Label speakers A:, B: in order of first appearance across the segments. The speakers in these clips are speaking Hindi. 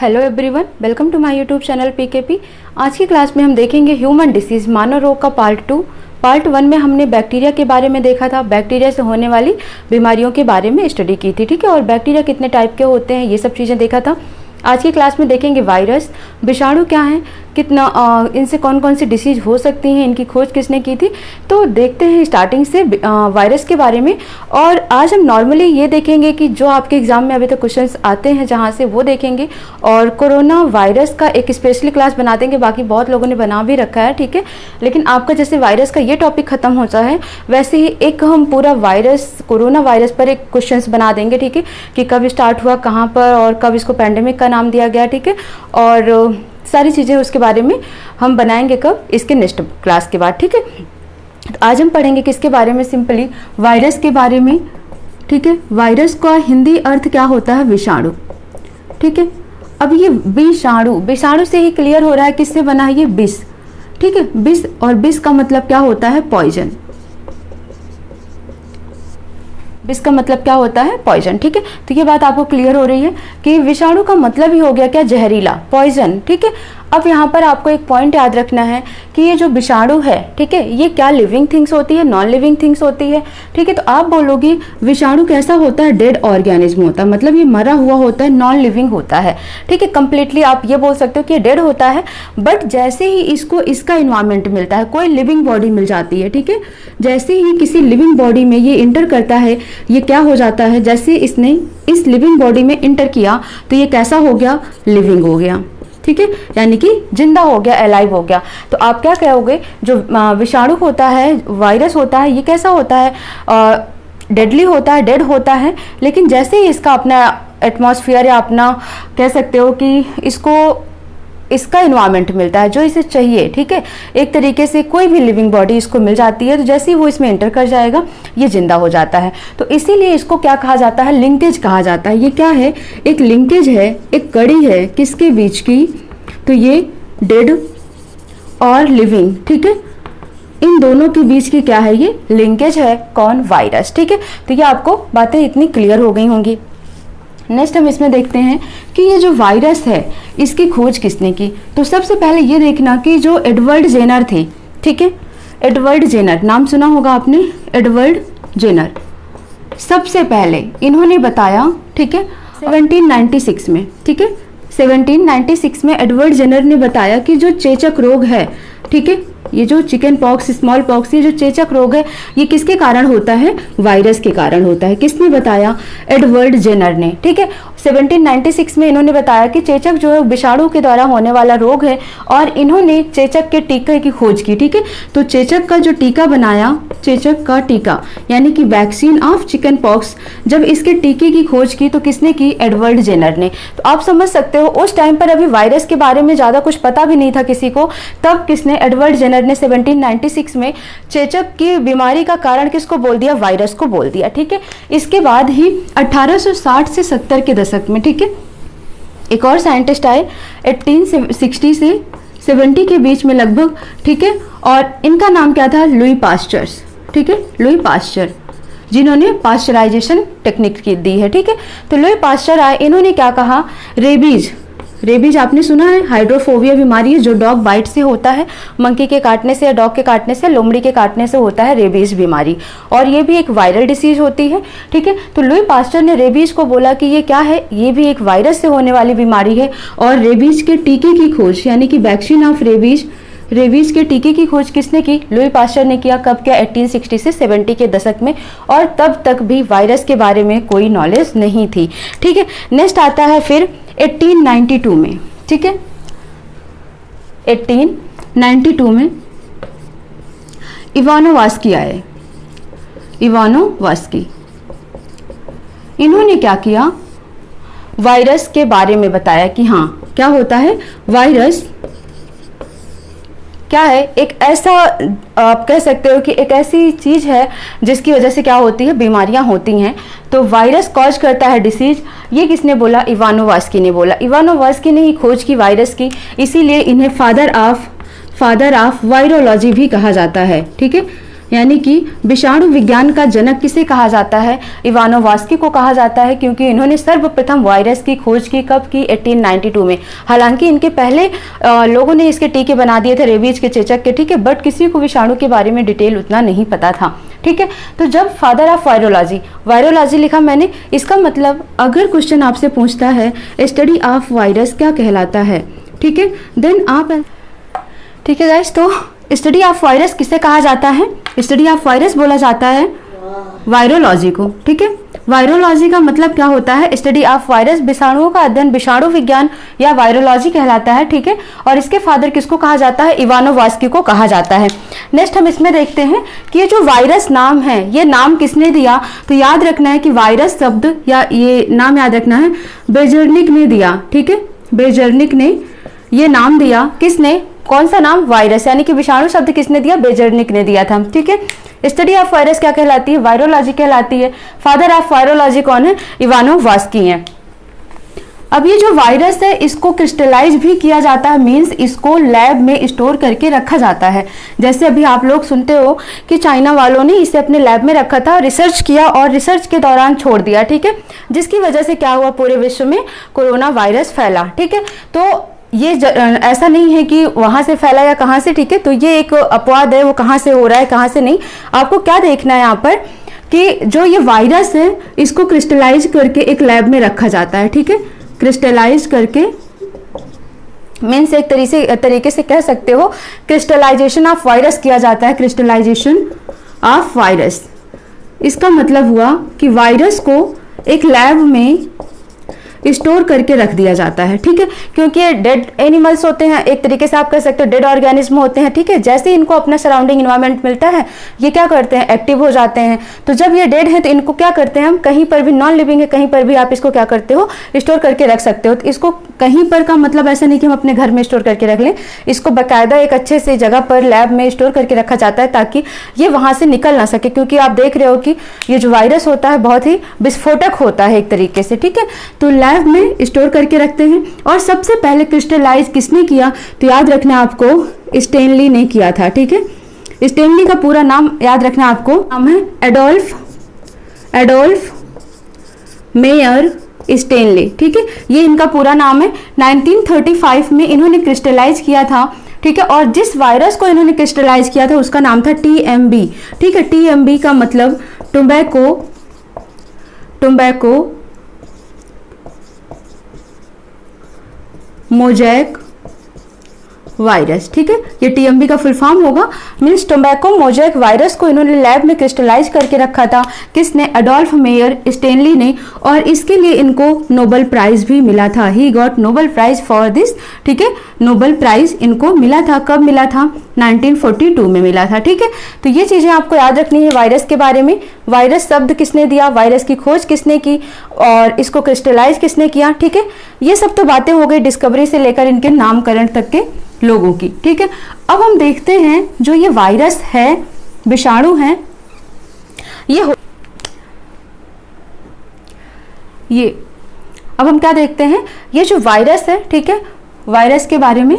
A: Hello everyone, welcome to my YouTube channel PKP. आज की क्लास में हम देखेंगे ह्यूमन डिसीज़ मानव रोग का पार्ट 2। पार्ट 1 में हमने बैक्टीरिया के बारे में देखा था, बैक्टीरिया से होने वाली बीमारियों के बारे में स्टडी की थी, ठीक है। और बैक्टीरिया कितने टाइप के होते हैं ये सब चीज़ें देखा था। आज की क्लास में देखेंगे वायरस, विषाणु क्या हैं, कितना इनसे कौन कौन सी डिसीज़ हो सकती हैं, इनकी खोज किसने की थी। तो देखते हैं स्टार्टिंग से वायरस के बारे में। और आज हम नॉर्मली ये देखेंगे कि जो आपके एग्जाम में अभी तक क्वेश्चंस आते हैं जहाँ से वो देखेंगे, और कोरोना वायरस का एक स्पेशली क्लास बना देंगे। बाकी बहुत लोगों ने बना भी रखा है, ठीक है। लेकिन आपका जैसे वायरस का ये टॉपिक खत्म होता है, वैसे ही एक हम पूरा वायरस, कोरोना वायरस पर एक क्वेश्चंस बना देंगे, ठीक है, कि कब स्टार्ट हुआ, कहाँ पर, और कब इसको पैंडेमिक का नाम दिया गया, ठीक है। और सारी चीज़ें उसके बारे में हम बनाएंगे कब, इसके नेक्स्ट क्लास के बाद, ठीक है। तो आज हम पढ़ेंगे किसके बारे में, सिंपली वायरस के बारे में, ठीक है। वायरस का हिंदी अर्थ क्या होता है, विषाणु, ठीक है। अब ये विषाणु, विषाणु से ही क्लियर हो रहा है किससे बना है, ये विष, ठीक है। विष, और विष का मतलब क्या होता है, पॉइजन। विष का मतलब क्या होता है, पॉइजन, ठीक है। तो ये बात आपको क्लियर हो रही है कि विषाणु का मतलब ही हो गया क्या, जहरीला, पॉइजन, ठीक है। अब यहाँ पर आपको एक पॉइंट याद रखना है कि ये जो विषाणु है, ठीक है, ये क्या लिविंग थिंग्स होती है, नॉन लिविंग थिंग्स होती है, ठीक है। तो आप बोलोगे विषाणु कैसा होता है, डेड ऑर्गेनिज्म होता है, मतलब ये मरा हुआ होता है, नॉन लिविंग होता है, ठीक है। कंप्लीटली आप ये बोल सकते हो कि ये डेड होता है, बट जैसे ही इसको इसका इन्वायरमेंट मिलता है, कोई लिविंग बॉडी मिल जाती है, ठीक है, जैसे ही किसी लिविंग बॉडी में ये इंटर करता है, ये क्या हो जाता है, जैसे इसने इस लिविंग बॉडी में इंटर किया तो ये कैसा हो गया, लिविंग हो गया, ठीक है, यानी कि जिंदा हो गया, अलाइव हो गया। तो आप क्या कहोगे, जो विषाणु होता है, वायरस होता है, ये कैसा होता है, डेडली होता है, डेड होता है, लेकिन जैसे ही इसका अपना एटमॉस्फेयर या अपना कह सकते हो कि इसको इसका इन्वायरमेंट मिलता है जो इसे चाहिए, ठीक है, एक तरीके से कोई भी लिविंग बॉडी इसको मिल जाती है, तो जैसे ही वो इसमें एंटर कर जाएगा ये जिंदा हो जाता है। तो इसीलिए इसको क्या कहा जाता है, लिंकेज कहा जाता है। ये क्या है, एक लिंकेज है, एक कड़ी है किसके बीच की, तो ये डेड और लिविंग, ठीक है, इन दोनों के बीच की क्या है, ये लिंकेज है, कौन, वायरस, ठीक है। तो ये आपको बातें इतनी क्लियर हो गई होंगी। नेक्स्ट हम इसमें देखते हैं कि ये जो वायरस है इसकी खोज किसने की। तो सबसे पहले ये देखना कि जो एडवर्ड जेनर थे, ठीक है, एडवर्ड जेनर नाम सुना होगा आपने, एडवर्ड जेनर, सबसे पहले इन्होंने बताया, ठीक है, 1796 में, ठीक है, 1796 में एडवर्ड जेनर ने बताया कि जो चेचक रोग है, ठीक है, ये जो चिकन पॉक्स, स्मॉल पॉक्स, ये जो चेचक रोग है ये किसके कारण होता है, वायरस के कारण होता है। किसने बताया, एडवर्ड जेनर ने, ठीक है। 1796 में इन्होंने बताया कि चेचक जो है विषाणु के द्वारा होने वाला रोग है, और इन्होंने चेचक के टीके की खोज की, ठीक है। तो चेचक का जो टीका बनाया, चेचक का टीका यानी कि वैक्सीन ऑफ चिकन पॉक्स, जब इसके टीके की खोज की तो किसने की, एडवर्ड जेनर ने। तो आप समझ सकते हो उस टाइम पर अभी वायरस के बारे में ज़्यादा कुछ पता भी नहीं था किसी को, तब किसने, एडवर्ड जेनर ने 1796 में चेचक की बीमारी का कारण किसको बोल दिया, वायरस को बोल दिया, ठीक है। इसके बाद ही 1860 से 70 के दशक में, ठीक है, एक और साइंटिस्ट आए 1860 से 70 के बीच में लगभग, ठीक है, और इनका नाम क्या था, लुई पास्चर्स, ठीक है, लुई पास्चर, जिन्होंने पास्चराइजेशन टेक्निक की दी है, ठीक है। तो लुई पास्चर आए, इन्होंने क्या कहा, रेबीज, रेबीज आपने सुना है, हाइड्रोफोबिया बीमारी है जो डॉग बाइट से होता है, मंकी के काटने से या डॉग के काटने से, लोमड़ी के काटने से होता है रेबीज बीमारी, और ये भी एक वायरल डिसीज होती है, ठीक है। तो लुई पास्चर ने रेबीज को बोला कि ये क्या है, ये भी एक वायरस से होने वाली बीमारी है, और रेबीज के टीके की खोज यानी कि वैक्सीन ऑफ रेबीज, रेबीज के टीके की खोज किसने की, लुई पास्चर ने किया। कब किया, 1860 से 70 के दशक में, और तब तक भी वायरस के बारे में कोई नॉलेज नहीं थी, ठीक है। नेक्स्ट आता है फिर 1892 में, ठीक है, 1892 में इवानोवास्की आए, इवानोवास्की, इन्होंने क्या किया, वायरस के बारे में बताया कि हाँ क्या होता है, वायरस क्या है, एक ऐसा आप कह सकते हो कि एक ऐसी चीज है जिसकी वजह से क्या होती है, बीमारियां होती हैं। तो वायरस कॉज करता है डिसीज, ये किसने बोला, इवानोवास्की ने बोला। इवानोवास्की ने ही खोज की वायरस की, इसीलिए इन्हें फादर ऑफ वायरोलॉजी भी कहा जाता है, ठीक है, यानी कि विषाणु विज्ञान का जनक किसे कहा जाता है? इवानोवास्की को कहा जाता है, क्योंकि इन्होंने सर्वप्रथम वायरस की खोज की। कब की? 1892 में। हालांकि इनके पहले लोगों ने इसके टीके बना दिए थे रेबीज के चेचक के, ठीक है, बट किसी को विषाणु के बारे में डिटेल उतना नहीं पता था, ठीक है। तो जब फादर ऑफ वायरोलॉजी, वायरोलॉजी लिखा मैंने, इसका मतलब अगर क्वेश्चन आपसे पूछता है स्टडी ऑफ वायरस क्या कहलाता है, ठीक है, देन आप, ठीक है गाइस, तो स्टडी ऑफ वायरस किसे कहा जाता है? स्टडी ऑफ वायरस बोला जाता है वायरोलॉजी को, ठीक है। वायरोलॉजी का मतलब क्या होता है? स्टडी ऑफ वायरस, विषाणुओं का अध्ययन विषाणु विज्ञान या वायरोलॉजी कहलाता है, ठीक है। और इसके फादर किसको कहा जाता है? इवानोवास्की को कहा जाता है। नेक्स्ट हम इसमें देखते हैं कि ये जो वायरस नाम है, ये नाम किसने दिया? तो याद रखना है कि वायरस शब्द या ये नाम याद रखना है बेजर्निक ने दिया, ठीक है। बेजर्निक ने ये नाम दिया। किसने? कौन सा नाम? वायरस, यानी कि विषाणु शब्द किसने दिया? बेजर्निक ने दिया था, ठीक है। स्टडी ऑफ वायरस क्या कहलाती है? वायरोलॉजी कहलाती है। फादर ऑफ वायरोलॉजी कौन है? इवानोवास्की है। अब ये जो वायरस है इसको क्रिस्टलाइज भी किया जाता है, मींस इसको लैब में स्टोर करके रखा जाता है। जैसे अभी आप लोग सुनते हो कि चाइना वालों ने इसे अपने लैब में रखा था, रिसर्च किया और रिसर्च के दौरान छोड़ दिया, ठीक है, जिसकी वजह से क्या हुआ? पूरे विश्व में कोरोना वायरस फैला, ठीक है। तो ये ऐसा नहीं है कि वहां से फैला या कहां से, ठीक है। तो ये एक अपवाद है, वो कहां से हो रहा है कहां से नहीं। आपको क्या देखना है यहाँ पर कि जो ये वायरस है इसको क्रिस्टलाइज करके एक लैब में रखा जाता है, ठीक है। क्रिस्टलाइज करके मीन्स एक तरीके से कह सकते हो क्रिस्टलाइजेशन ऑफ वायरस किया जाता है। क्रिस्टलाइजेशन ऑफ वायरस, इसका मतलब हुआ कि वायरस को एक लैब में स्टोर करके रख दिया जाता है, ठीक है। क्योंकि ये डेड एनिमल्स होते हैं, एक तरीके से आप कह सकते हो डेड ऑर्गेनिज्म होते हैं, ठीक है। जैसे ही इनको अपना सराउंडिंग इन्वायरमेंट मिलता है ये क्या करते हैं? एक्टिव हो जाते हैं। तो जब ये डेड है तो इनको क्या करते हैं हम? कहीं पर भी, नॉन लिविंग है, कहीं पर भी आप इसको क्या करते हो? स्टोर करके रख सकते हो। तो इसको कहीं पर का मतलब ऐसा नहीं कि हम अपने घर में स्टोर करके रख लें, इसको बाकायदा एक अच्छे से जगह पर लैब में स्टोर करके रखा जाता है ताकि ये वहां से निकल ना सके। क्योंकि आप देख रहे हो कि ये जो वायरस होता है बहुत ही विस्फोटक होता है एक तरीके से, ठीक है। तो लैब में स्टोर करके रखते हैं। और सबसे पहले क्रिस्टलाइज किसने किया? तो याद रखना आपको स्टेनली ने किया था, ठीक है। स्टेनली का पूरा नाम याद रखना आपको, नाम है एडोल्फ मेयर स्टेनली, ठीक है। ये इनका पूरा नाम है। 1935 में इन्होंने क्रिस्टलाइज किया था, ठीक है। और जिस वायरस को इन्होंने क्रिस्टलाइज किया था उसका नाम था TMB, ठीक है। TMB का मतलब टोबैको मोजैक वायरस, ठीक है। ये TMB का फुल फॉर्म होगा, मीन्स टोबैको मोजैक वायरस को इन्होंने लैब में क्रिस्टलाइज करके रखा था। किसने? एडोल्फ मेयर स्टेनली ने। और इसके लिए इनको नोबेल प्राइज भी मिला था। He got Nobel prize for this, ठीक है। नोबेल प्राइज इनको मिला था। कब मिला था? 1942 में मिला था, ठीक है। तो ये चीजें आपको याद रखनी है वायरस के बारे में। वायरस शब्द किसने दिया, वायरस की खोज किसने की, और इसको क्रिस्टलाइज किसने किया, ठीक है। ये सब तो बातें हो गई डिस्कवरी से लेकर इनके नामकरण तक के लोगों की, ठीक है। अब हम देखते हैं जो ये वायरस है, विषाणु है, ये अब हम क्या देखते हैं, ये जो वायरस है, ठीक है, वायरस के बारे में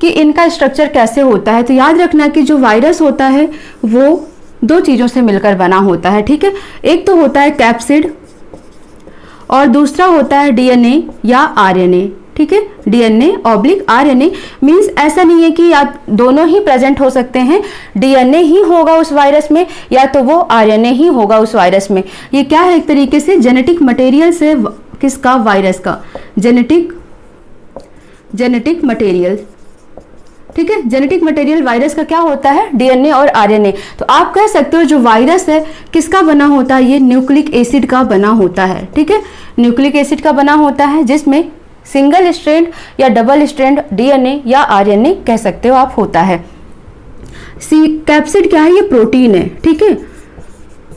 A: कि इनका स्ट्रक्चर कैसे होता है। तो याद रखना कि जो वायरस होता है वो दो चीजों से मिलकर बना होता है, ठीक है। एक तो होता है कैप्सिड और दूसरा होता है DNA या RNA, ठीक है। DNA/RNA मीन्स ऐसा नहीं है कि आप दोनों ही प्रेजेंट हो सकते हैं, DNA ही होगा उस वायरस में या तो वो RNA ही होगा उस वायरस में। ये क्या है? एक तरीके से जेनेटिक मटेरियल से, किसका? वायरस का जेनेटिक मटेरियल, ठीक है। जेनेटिक मटेरियल वायरस का क्या होता है? DNA और RNA। तो आप कह सकते हो जो वायरस है किसका बना होता है? ये न्यूक्लिक एसिड का बना होता है, ठीक है। न्यूक्लिक एसिड का बना होता है जिसमें सिंगल स्ट्रैंड या डबल स्ट्रैंड DNA या RNA कह सकते हो आप होता है। कैप्सिड क्या है? ये प्रोटीन है, ठीक है।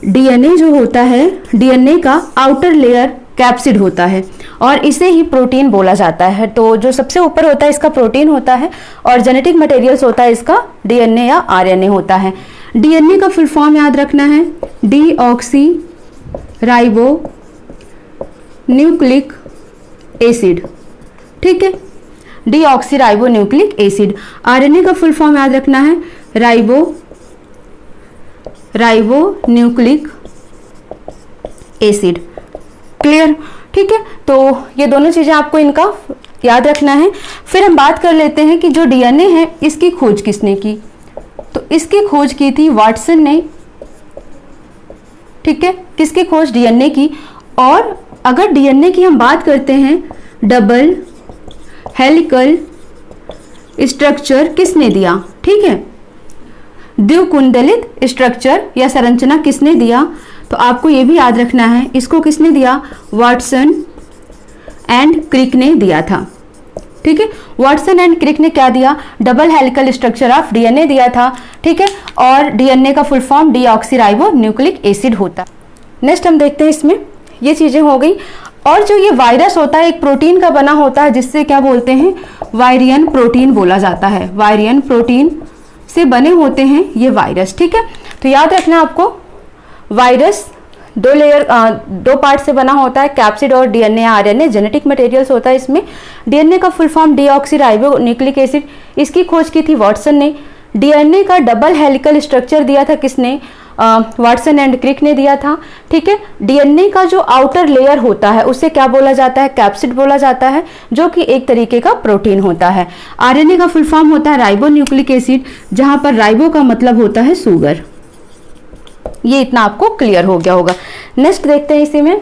A: DNA जो होता है, DNA का आउटर लेयर कैप्सिड होता है और इसे ही प्रोटीन बोला जाता है। तो जो सबसे ऊपर होता है इसका प्रोटीन होता है और जेनेटिक मटेरियल्स होता है इसका DNA या RNA होता है। DNA का फुल फॉर्म याद रखना है डीऑक्सी राइबो न्यूक्लिक एसिड, ठीक है। Deoxy ribo nucleic acid. RNA का फुल फॉर्म याद रखना है राइबो राइबोन्यूक्लिक एसिड। क्लियर, ठीक है। तो ये दोनों चीजें आपको इनका याद रखना है। फिर हम बात कर लेते हैं कि जो डीएनए है इसकी खोज किसने की। तो इसकी खोज की थी वाटसन ने, ठीक है। किसकी खोज? डीएनए की। और अगर डीएनए की हम बात करते हैं, डबल हेलिकल स्ट्रक्चर किसने दिया? ठीक है, द्विकुंडलित स्ट्रक्चर या संरचना किसने दिया? तो आपको यह भी याद रखना है, इसको किसने दिया? वाटसन एंड क्रिक ने दिया था। ठीक है, वाटसन एंड क्रिक ने क्या दिया? Double helical structure of DNA दिया था। ठीक है, और डीएनए का फुल फॉर्म डीऑक्सीराइबोन्यूक्लिक एसिड होता है। नेक्स्ट हम देखते हैं, इसमें ये चीजें हो गई। और जो ये वायरस होता है एक प्रोटीन का बना होता है, जिससे क्या बोलते हैं? वायरियन प्रोटीन बोला जाता है। वायरियन प्रोटीन से बने होते हैं ये वायरस। ठीक है, तो याद रखना आपको, वायरस दो पार्ट से बना होता है, कैप्सिड और डीएनए आरएनए जेनेटिक मटेरियल्स होता है इसमें। डीएनए का फुल फॉर्म डीऑक्सीराइबोन्यूक्लिक एसिड, इसकी खोज की थी वाटसन ने। डीएनए का डबल हेलिकल स्ट्रक्चर दिया था किसने? वाटसन एंड क्रिक ने दिया था। ठीक है, डीएनए का जो आउटर लेयर होता है उसे क्या बोला जाता है? कैप्सिड बोला जाता है, जो कि एक तरीके का प्रोटीन होता है। आरएनए का फुल फॉर्म होता है राइबोन्यूक्लिक एसिड, जहां पर राइबो का मतलब होता है शुगर। ये इतना आपको क्लियर हो गया होगा। नेक्स्ट देखते हैं इसी में,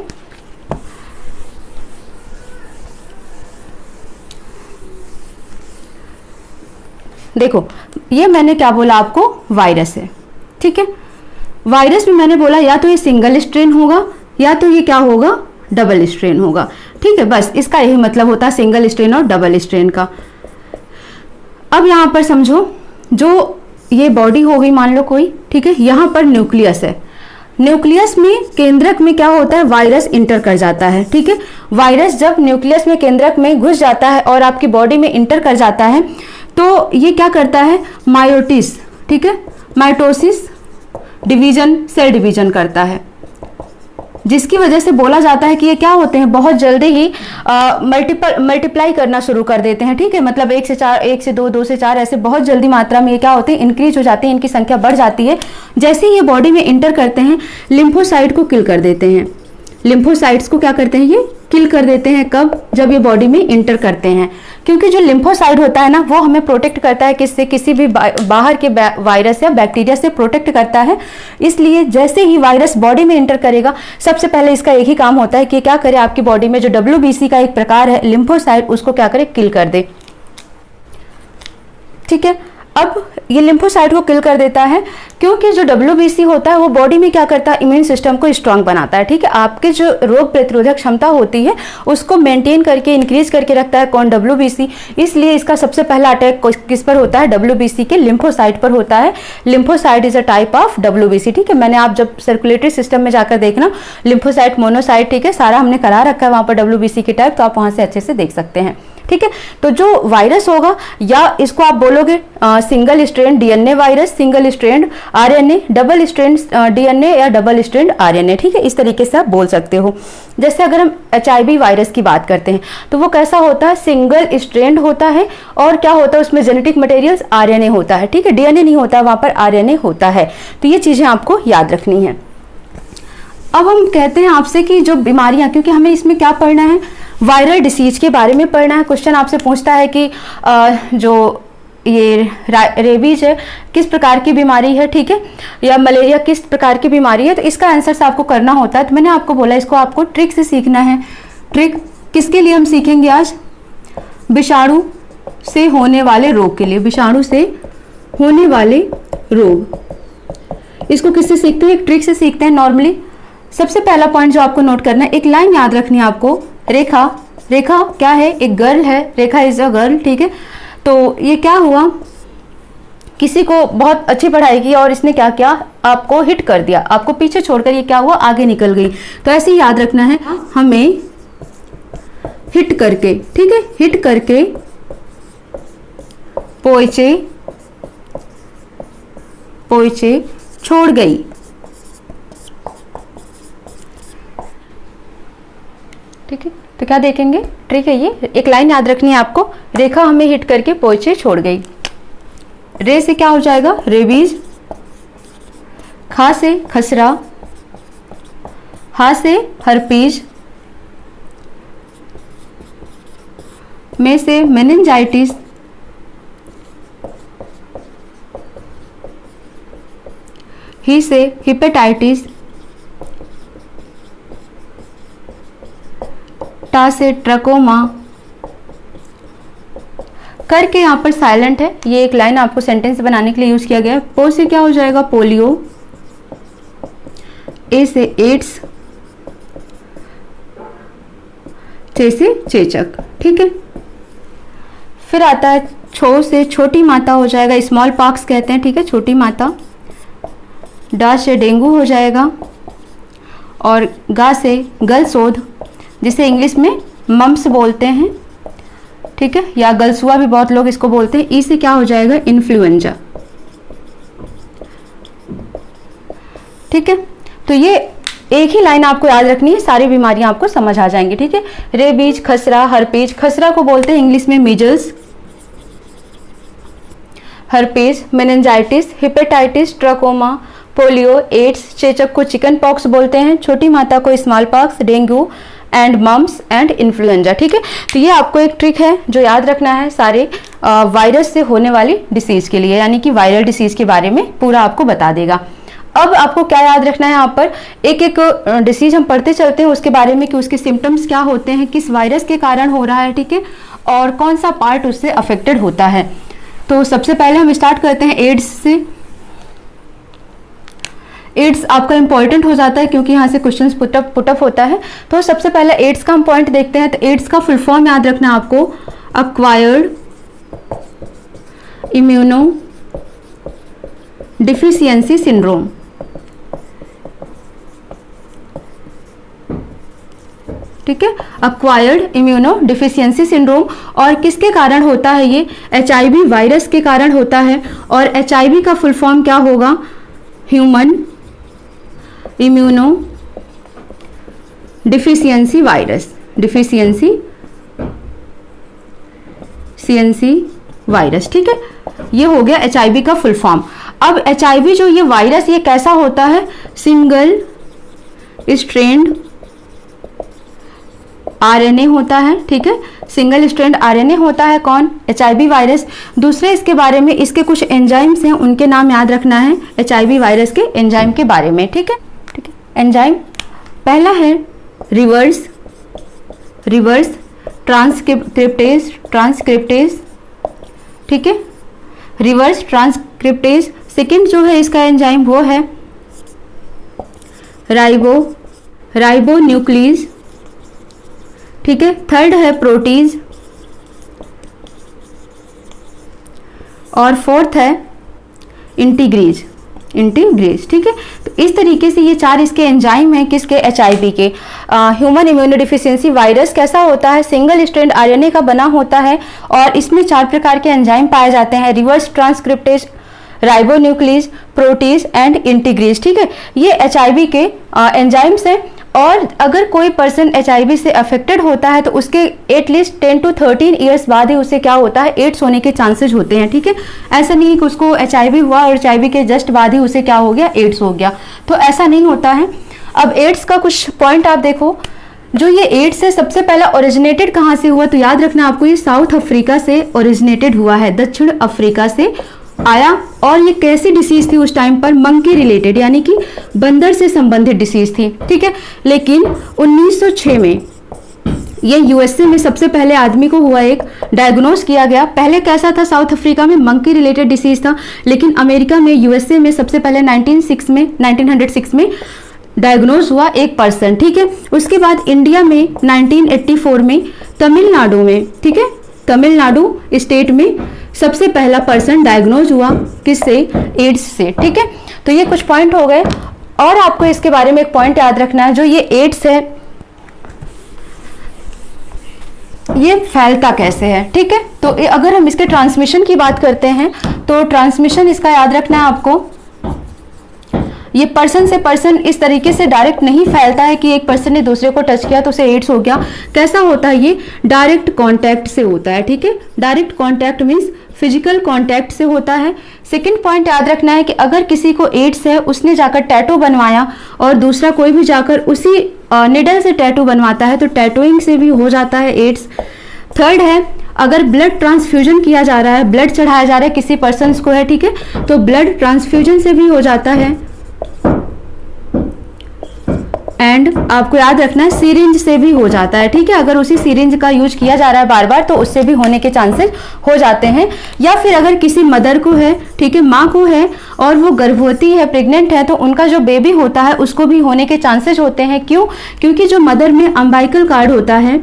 A: देखो ये मैंने क्या बोला आपको? वायरस है। ठीक है, वायरस में मैंने बोला या तो ये सिंगल स्ट्रेन होगा या तो ये क्या होगा? डबल स्ट्रेन होगा। ठीक है, बस इसका यही मतलब होता है सिंगल स्ट्रेन और डबल स्ट्रेन का। अब यहां पर समझो, जो ये बॉडी हो गई मान लो कोई, ठीक है, यहां पर न्यूक्लियस है। न्यूक्लियस में केंद्रक में क्या होता है? वायरस इंटर कर जाता है। ठीक है, वायरस जब न्यूक्लियस में केंद्रक में घुस जाता है और आपकी बॉडी में इंटर कर जाता है, तो ये क्या करता है? मायोटिस, ठीक है, माइटोसिस डिवीजन, सेल डिवीजन करता है, जिसकी वजह से बोला जाता है कि ये क्या होते हैं? बहुत जल्दी ही मल्टीप्लाई करना शुरू कर देते हैं। ठीक है, मतलब 1 से 4, 1 से 2, 2 से 4, ऐसे बहुत जल्दी मात्रा में ये क्या होते हैं? इंक्रीज हो जाते हैं, इनकी संख्या बढ़ जाती है। जैसे ही ये बॉडी में इंटर करते हैं, लिम्फोसाइट को किल कर देते हैं। लिम्फोसाइट्स को क्या करते हैं? ये किल कर देते हैं। कब? जब ये बॉडी में इंटर करते हैं, क्योंकि जो लिम्फोसाइट होता है ना, वो हमें प्रोटेक्ट करता है किससे? किसी भी बाहर के वायरस या बैक्टीरिया से प्रोटेक्ट करता है। इसलिए जैसे ही वायरस बॉडी में इंटर करेगा, सबसे पहले इसका एक ही काम होता है कि क्या करे? आपकी बॉडी में जो WBC का एक प्रकार है लिम्फोसाइट, उसको क्या करे? किल कर दे। ठीक है, अब ये लिम्फोसाइट को किल कर देता है, क्योंकि जो WBC होता है वो बॉडी में क्या करता है? इम्यून सिस्टम को स्ट्रांग बनाता है। ठीक है, आपके जो रोग प्रतिरोधक क्षमता होती है उसको मेंटेन करके, इंक्रीज करके रखता है। कौन? WBC। इसलिए इसका सबसे पहला अटैक किस पर होता है? WBC के लिम्फोसाइट पर होता है। Lymphocyte is a type of WBC। ठीक है, मैंने आप जब सर्कुलेटरी सिस्टम में जाकर देखना, लिम्फोसाइट, मोनोसाइट, ठीक है, सारा हमने करा रखा है वहां पर WBC की टाइप, तो आप वहां से अच्छे से देख सकते हैं। ठीक है, तो जो वायरस होगा, या इसको आप बोलोगे single strand DNA virus, single strand RNA, double strand DNA या डबल स्ट्रेंड आरएनए। ठीक है, इस तरीके से आप बोल सकते हो। जैसे अगर हम HIV वायरस की बात करते हैं, तो वो कैसा होता है? सिंगल स्ट्रेंड होता है, और क्या होता है उसमें? जेनेटिक मटेरियल्स आरएनए होता है। ठीक है, डीएनए नहीं होता, वहां पर आरएनए होता है। तो ये चीजें आपको याद रखनी है। अब हम कहते हैं आपसे कि जो बीमारियां, क्योंकि हमें इसमें क्या पढ़ना है? वायरल डिसीज के बारे में पढ़ना है। क्वेश्चन आपसे पूछता है कि जो ये रेबीज है किस प्रकार की बीमारी है? ठीक है, या मलेरिया किस प्रकार की बीमारी है? तो इसका आंसर आपको करना होता है। तो मैंने आपको बोला इसको आपको ट्रिक से सीखना है। ट्रिक किसके लिए हम सीखेंगे आज? विषाणु से होने वाले रोग के लिए। विषाणु से होने वाले रोग, इसको किससे सीखते हैं? एक ट्रिक से सीखते हैं नॉर्मली। सबसे पहला पॉइंट जो आपको नोट करना है, एक लाइन याद रखनी है आपको। रेखा, रेखा क्या है? एक गर्ल है, रेखा इज अ गर्ल। ठीक है, तो ये क्या हुआ? किसी को बहुत अच्छी पढ़ाई की और इसने क्या किया? आपको हिट कर दिया, आपको पीछे छोड़कर ये क्या हुआ? आगे निकल गई। तो ऐसे ही याद रखना है हमें, हिट करके, ठीक है, हिट करके पोइचे पोइचे छोड़ गई। ठीक है, तो क्या देखेंगे? ट्रिक है ये, एक लाइन याद रखनी है आपको। रेखा हमें हिट करके पोइचे छोड़ गई। रे से क्या हो जाएगा? रेबीज ख से खसरा, ह से हर्पीज, में से मेनिंजाइटिस, ही से हिपेटाइटिस, टा से ट्रकोमा। करके यहाँ पर साइलेंट है, ये एक लाइन आपको सेंटेंस बनाने के लिए यूज किया गया है। पो से क्या हो जाएगा? पोलियो, ए से एड्स, चे से चेचक, ठीक है। फिर आता है छो से छोटी माता हो जाएगा, स्मॉल पॉक्स कहते हैं, ठीक है, छोटी माता। डा से डेंगू हो जाएगा, और गा से गलसोध, जिसे इंग्लिश में मम्स बोलते हैं, ठीक है, या गलसुआ भी बहुत लोग इसको बोलते हैं। ई से क्या हो जाएगा? इन्फ्लुएंजा, ठीक है। तो ये एक ही लाइन आपको याद रखनी है, सारी बीमारियां आपको समझ आ जाएंगी, ठीक है। रेबीज, खसरा, हर्पीज, खसरा को बोलते हैं इंग्लिश में measles, herpes meningitis, hepatitis, trachoma, polio, AIDS, चेचक को चिकन पॉक्स बोलते हैं, छोटी माता को small pox, dengue and mumps and influenza, ठीक है। तो ये आपको एक ट्रिक है जो याद रखना है सारे वायरस से होने वाली डिसीज के लिए, यानी कि वायरल डिसीज के बारे में पूरा आपको बता देगा। अब आपको क्या याद रखना है, यहाँ पर एक एक डिसीज हम पढ़ते चलते हैं उसके बारे में कि उसके सिम्टम्स क्या होते हैं, किस वायरस के कारण हो रहा है, ठीक है, और कौन सा पार्ट उससे अफेक्टेड होता है। तो सबसे पहले हम स्टार्ट करते हैं एड्स से। एड्स आपका इंपॉर्टेंट हो जाता है क्योंकि यहाँ से क्वेश्चंस पुटअप होता है। तो सबसे पहले एड्स का हम पॉइंट देखते हैं। तो एड्स का फुल फॉर्म याद रखना है आपको, अक्वायर्ड इम्यूनो डिफिशियंसी सिंड्रोम, ठीक है, अक्वायर्ड इम्यूनो डिफिशियंसी सिंड्रोम। और किसके कारण होता है ये? एचआईवी वायरस के कारण होता है। और एचआईवी का फुल फॉर्म क्या होगा? Human immuno deficiency virus, deficiency virus, ठीक है, ये हो गया एचआईवी का फुल फॉर्म। अब एचआईवी जो ये वायरस ये कैसा होता है? सिंगल स्ट्रैंड आरएनए होता है, ठीक है, सिंगल स्ट्रैंड आरएनए होता है। कौन? HIV virus. दूसरे इसके बारे में इसके कुछ एंजाइम्स हैं, उनके नाम याद रखना है एचआईवी वायरस के एंजाइम के बारे में, ठीक है, ठीक है। एंजाइम पहला है रिवर्स ट्रांसक्रिप्टेज, ठीक है, रिवर्स ट्रांसक्रिप्टेज। सेकंड जो है इसका एंजाइम वो है राइबो न्यूक्लियस, ठीक है। थर्ड है प्रोटीज, और फोर्थ है इंटीग्रेज, ठीक है। तो इस तरीके से ये चार इसके एंजाइम हैं, किसके? एचआईवी के। ह्यूमन इम्यूनोडिफिशियंसी वायरस कैसा होता है? सिंगल स्ट्रैंड आरएनए का बना होता है, और इसमें चार प्रकार के एंजाइम पाए जाते हैं, reverse transcriptase, ribonuclease, proteases and integrase, ठीक है। ये एचआईवी के एंजाइम्स हैं। और अगर कोई पर्सन एचआईवी से अफेक्टेड होता है तो उसके एटलीस्ट 10 to 13 ईयर्स बाद ही उसे क्या होता है? एड्स होने के चांसेस होते हैं, ठीक है। ऐसा नहीं है कि उसको एचआईवी हुआ और एचआईवी के जस्ट बाद ही उसे क्या हो गया? एड्स हो गया, तो ऐसा नहीं होता है। अब एड्स का कुछ पॉइंट आप देखो, जो ये एड्स है सबसे पहला ओरिजिनेटेड कहाँ से हुआ? तो याद रखना आपको, ये साउथ अफ्रीका से ओरिजिनेटेड हुआ है, दक्षिण अफ्रीका से आया। और ये कैसी डिसीज थी उस टाइम पर? मंकी रिलेटेड, यानी कि बंदर से संबंधित डिसीज थी, ठीक है। लेकिन 1906 में ये यूएसए में सबसे पहले आदमी को हुआ, एक डायग्नोस किया गया। पहले कैसा था? साउथ अफ्रीका में मंकी रिलेटेड डिसीज था, लेकिन अमेरिका में यूएसए में सबसे पहले 1906 में डायग्नोस हुआ एक पर्सन, ठीक है। उसके बाद इंडिया में 1984 में तमिलनाडु में, ठीक है, तमिलनाडु स्टेट में सबसे पहला पर्सन डायग्नोज हुआ, किससे? एड्स से, ठीक है। तो ये कुछ पॉइंट हो गए। और आपको इसके बारे में एक पॉइंट याद रखना है, जो ये एड्स है ये फैलता कैसे है, ठीक है। तो अगर हम इसके ट्रांसमिशन की बात करते हैं तो ट्रांसमिशन इसका याद रखना है आपको, ये पर्सन से पर्सन इस तरीके से डायरेक्ट नहीं फैलता है कि एक पर्सन ने दूसरे को टच किया तो उसे एड्स हो गया। कैसा होता है? ये डायरेक्ट कांटेक्ट से होता है, ठीक है। Direct contact means physical contact से होता है। सेकंड पॉइंट याद रखना है कि अगर किसी को एड्स है, उसने जाकर टैटू बनवाया और दूसरा कोई भी जाकर उसी निडल से टैटू बनवाता है तो टैटूइंग से भी हो जाता है एड्स। थर्ड है, अगर ब्लड ट्रांसफ्यूजन किया जा रहा है, ब्लड चढ़ाया जा रहा है किसी पर्सन को है, ठीक है, तो ब्लड ट्रांसफ्यूजन से भी हो जाता है। एंड आपको याद रखना है सिरिंज से भी हो जाता है, ठीक है, अगर उसी सिरिंज का यूज किया जा रहा है बार बार तो उससे भी होने के चांसेस हो जाते हैं। या फिर अगर किसी मदर को है, ठीक है, माँ को है और वो गर्भवती है, प्रेग्नेंट है, तो उनका जो बेबी होता है उसको भी होने के चांसेस होते हैं। क्यों? क्योंकि जो मदर में अम्बाइकल कार्ड होता है,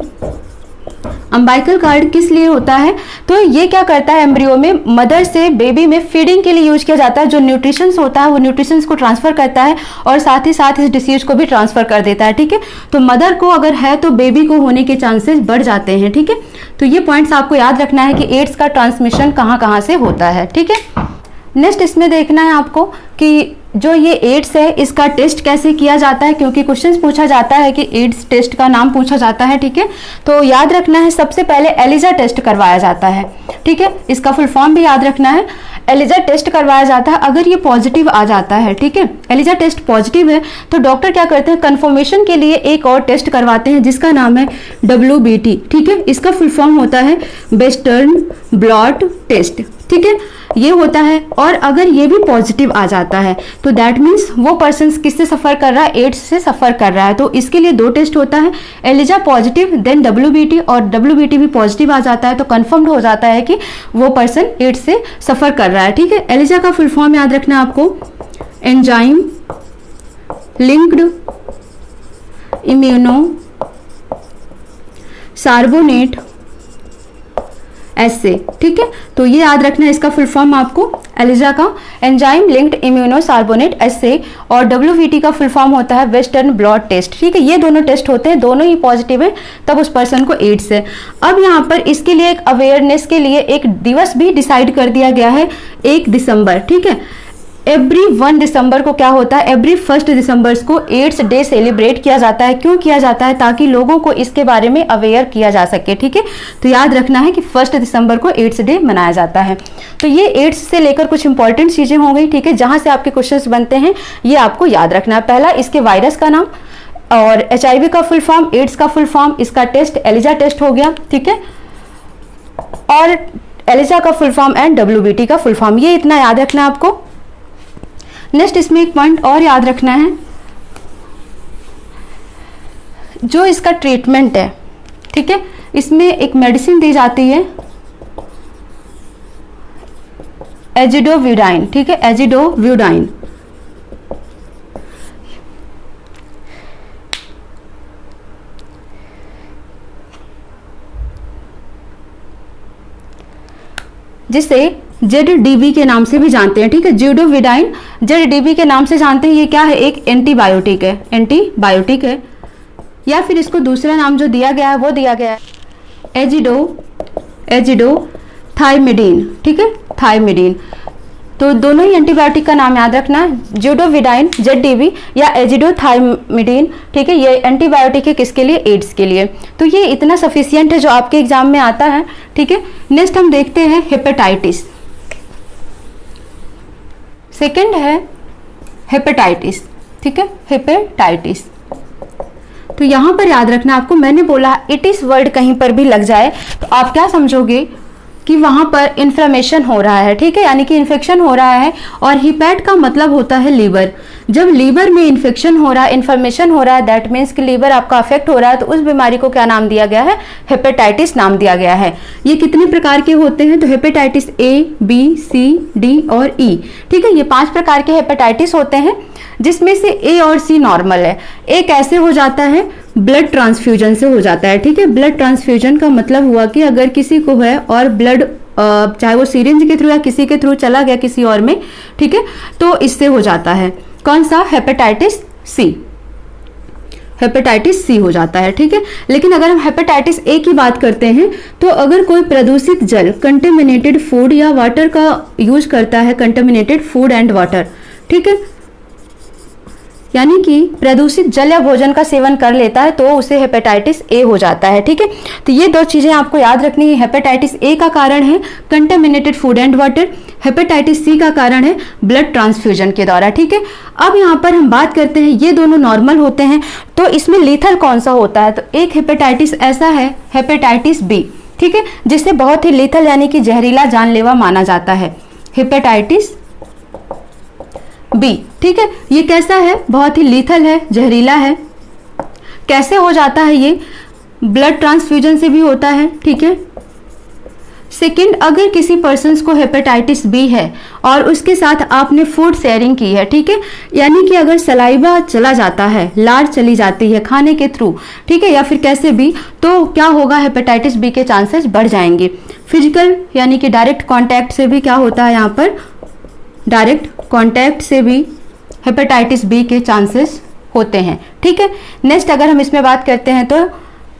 A: अम्बाइकल कार्ड किस लिए होता है, तो ये क्या करता है, एम्ब्रियो में मदर से बेबी में फीडिंग के लिए यूज किया जाता है। जो न्यूट्रिशंस होता है वो न्यूट्रिशंस को ट्रांसफर करता है और साथ ही साथ इस डिसीज को भी ट्रांसफर कर देता है, ठीक है। तो मदर को अगर है तो बेबी को होने के चांसेस बढ़ जाते हैं, ठीक है। तो ये पॉइंट्स आपको याद रखना है कि एड्स का ट्रांसमिशन कहाँ कहाँ से होता है, ठीक है। नेक्स्ट इसमें देखना है आपको कि जो ये एड्स है इसका टेस्ट कैसे किया जाता है, क्योंकि क्वेश्चंस पूछा जाता है कि एड्स टेस्ट का नाम पूछा जाता है, ठीक है। तो याद रखना है सबसे पहले एलिजा टेस्ट करवाया जाता है, ठीक है, इसका फुल फॉर्म भी याद रखना है। एलिजा टेस्ट करवाया जाता है, अगर ये पॉजिटिव आ जाता है, ठीक है, एलिजा टेस्ट पॉजिटिव है तो डॉक्टर क्या करते हैं, कंफर्मेशन के लिए एक और टेस्ट करवाते हैं जिसका नाम है WBT, ठीक है। इसका फुल फॉर्म होता है वेस्टर्न ब्लॉट टेस्ट, ठीक है, ये होता है। और अगर ये भी पॉजिटिव आ जाता है तो दैट मीन्स वो पर्सन किससे सफर कर रहा है, एड्स से सफर कर रहा है। तो इसके लिए 2 टेस्ट होता है, एलिजा पॉजिटिव देन WBT, और WBT भी पॉजिटिव आ जाता है तो कंफर्म्ड हो जाता है कि वो पर्सन एड्स से सफर कर रहा है, ठीक है। एलिजा का फुल फॉर्म याद रखना आपको, एंजाइम लिंक्ड इम्यूनो सार्बोनेट एसे, ठीक है। तो ये याद रखना है इसका फुल फॉर्म आपको, एलिजा का एंजाइम लिंक्ड इम्यूनो सार्बोनेट एसे, और WBT का फुल फॉर्म होता है वेस्टर्न ब्लॉट टेस्ट, ठीक है। ये दोनों टेस्ट होते हैं, दोनों ही पॉजिटिव है तब उस पर्सन को एड्स है। अब यहाँ पर इसके लिए एक अवेयरनेस के लिए एक दिवस भी डिसाइड कर दिया गया है, 1 दिसंबर, ठीक है। एवरी 1 दिसंबर को क्या होता है, एवरी 1 दिसंबर को एड्स डे सेलिब्रेट किया जाता है। क्यों किया जाता है? ताकि लोगों को इसके बारे में अवेयर किया जा सके, ठीक है। तो याद रखना है कि 1 दिसंबर को एड्स डे मनाया जाता है। तो ये एड्स से लेकर कुछ इंपॉर्टेंट चीजें हो गई, ठीक है, जहां से आपके क्वेश्चंस बनते हैं ये आपको याद रखना है। पहला, इसके वायरस का नाम, और HIV का फुल फॉर्म, एड्स का फुल फॉर्म, इसका टेस्ट एलिजा टेस्ट हो गया, ठीक है, और एलिजा का फुल फॉर्म एंड WBT का फुल फॉर्म, ये इतना याद रखना है आपको। नेक्स्ट इसमें एक पॉइंट और याद रखना है, जो इसका ट्रीटमेंट है, ठीक है, इसमें एक मेडिसिन दी जाती है एजिडोव्यूडाइन, ठीक है, एजिडोव्यूडाइन। जिसे ZDB के नाम से भी जानते हैं, ठीक है, एजिडोव्यूडाइन ZDB के नाम से जानते हैं। ये क्या है? एक एंटीबायोटिक है, एंटीबायोटिक है, या फिर इसको दूसरा नाम जो दिया गया है वो दिया गया है एजिडोथाइमिडीन, ठीक है, थाइमिडीन। तो दोनों ही एंटीबायोटिक का नाम याद रखना, एजिडोव्यूडाइन ZDB या एजिडोथाइमिडीन, ठीक है। ये एंटीबायोटिक है किसके लिए? एड्स के लिए। तो ये इतना सफिशियंट है जो आपके एग्जाम में आता है, ठीक है। नेक्स्ट हम देखते हैं हेपेटाइटिस। सेकंड है हेपेटाइटिस, ठीक है, हेपेटाइटिस। तो यहां पर याद रखना आपको, मैंने बोला इटिस वर्ड कहीं पर भी लग जाए तो आप क्या समझोगे कि वहां पर इन्फ्लेमेशन हो रहा है, ठीक है, यानी कि इन्फेक्शन हो रहा है। और हिपैट का मतलब होता है लीवर। जब लीवर में इन्फेक्शन हो रहा है, इन्फ्लेमेशन हो रहा है, दैट मीन्स कि लीवर आपका अफेक्ट हो रहा है, तो उस बीमारी को क्या नाम दिया गया है? हेपेटाइटिस नाम दिया गया है। ये कितने प्रकार के होते हैं? तो hepatitis A, B, C, D और E, ठीक है, ये 5 प्रकार के हेपेटाइटिस होते हैं, जिसमें से A और C नॉर्मल है। A कैसे हो जाता है? ब्लड ट्रांसफ्यूजन से हो जाता है, ठीक है। ब्लड ट्रांसफ्यूजन का मतलब हुआ कि अगर किसी को है और ब्लड चाहे वो सिरिंज के थ्रू या किसी के थ्रू चला गया किसी और में, ठीक है, तो इससे हो जाता है। कौन सा? हेपेटाइटिस C, हेपेटाइटिस C हो जाता है, ठीक है। लेकिन अगर हम हेपेटाइटिस A की बात करते हैं तो अगर कोई प्रदूषित जल, कंटेमिनेटेड फूड या वाटर का यूज करता है, कंटेमिनेटेड फूड एंड वाटर, ठीक है, यानी कि प्रदूषित जल या भोजन का सेवन कर लेता है तो उसे हेपेटाइटिस ए हो जाता है। ठीक है, तो ये दो चीजें आपको याद रखनी है। हेपेटाइटिस ए का कारण है contaminated food and water, hepatitis C का कारण है ब्लड ट्रांसफ्यूजन के द्वारा। ठीक है, अब यहाँ पर हम बात करते हैं, ये दोनों नॉर्मल होते हैं, तो इसमें लीथल कौन सा होता है? तो एक हेपेटाइटिस ऐसा है, हेपेटाइटिस बी, ठीक है, जिसे बहुत ही लीथल यानी कि जहरीला जानलेवा माना जाता है, हेपेटाइटिस बी। ठीक है, ये कैसा है? बहुत ही लीथल है, जहरीला है। कैसे हो जाता है ये? ब्लड ट्रांसफ्यूजन से भी होता है। ठीक है, सेकंड, अगर किसी पर्सन को हेपेटाइटिस बी है और उसके साथ आपने फूड शेयरिंग की है, ठीक है, यानी कि अगर सलाइवा चला जाता है, लार चली जाती है खाने के थ्रू, ठीक है, या फिर कैसे भी, तो क्या होगा? हेपेटाइटिस बी के चांसेस बढ़ जाएंगे। फिजिकल यानी कि डायरेक्ट कांटेक्ट से भी क्या होता है? यहाँ पर डायरेक्ट कांटेक्ट से भी हेपेटाइटिस बी के चांसेस होते हैं। ठीक है, नेक्स्ट अगर हम इसमें बात करते हैं तो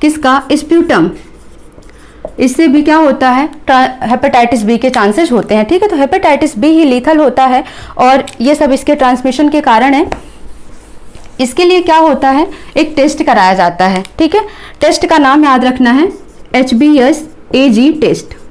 A: किसका? स्प्यूटम, इससे भी क्या होता है? हेपेटाइटिस बी के चांसेस होते हैं। ठीक है, तो हेपेटाइटिस बी ही लीथल होता है और ये सब इसके ट्रांसमिशन के कारण है। इसके लिए क्या होता है? एक टेस्ट कराया जाता है। ठीक है, टेस्ट का नाम याद रखना है, HBsAg टेस्ट।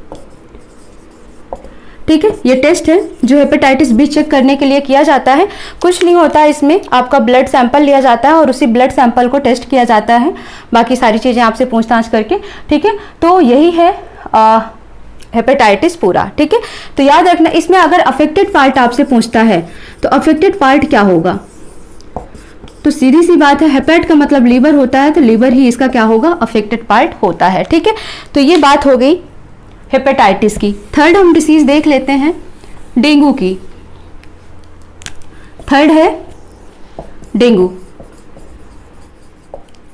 A: ठीक है, ये टेस्ट है जो हेपेटाइटिस बी चेक करने के लिए किया जाता है। कुछ नहीं होता है इसमें, आपका ब्लड सैंपल लिया जाता है और उसी ब्लड सैंपल को टेस्ट किया जाता है, बाकी सारी चीज़ें आपसे पूछताछ करके। ठीक है, तो यही है हेपेटाइटिस पूरा। ठीक है, तो याद रखना, इसमें अगर अफेक्टेड पार्ट आपसे पूछता है तो अफेक्टेड पार्ट क्या होगा? तो सीधी सी बात है, हेपेट का मतलब लीवर होता है, तो लीवर ही इसका क्या होगा? अफेक्टेड पार्ट होता है। ठीक है, तो ये बात हो गई हेपेटाइटिस की। थर्ड हम डिसीज देख लेते हैं डेंगू की। थर्ड है dengue,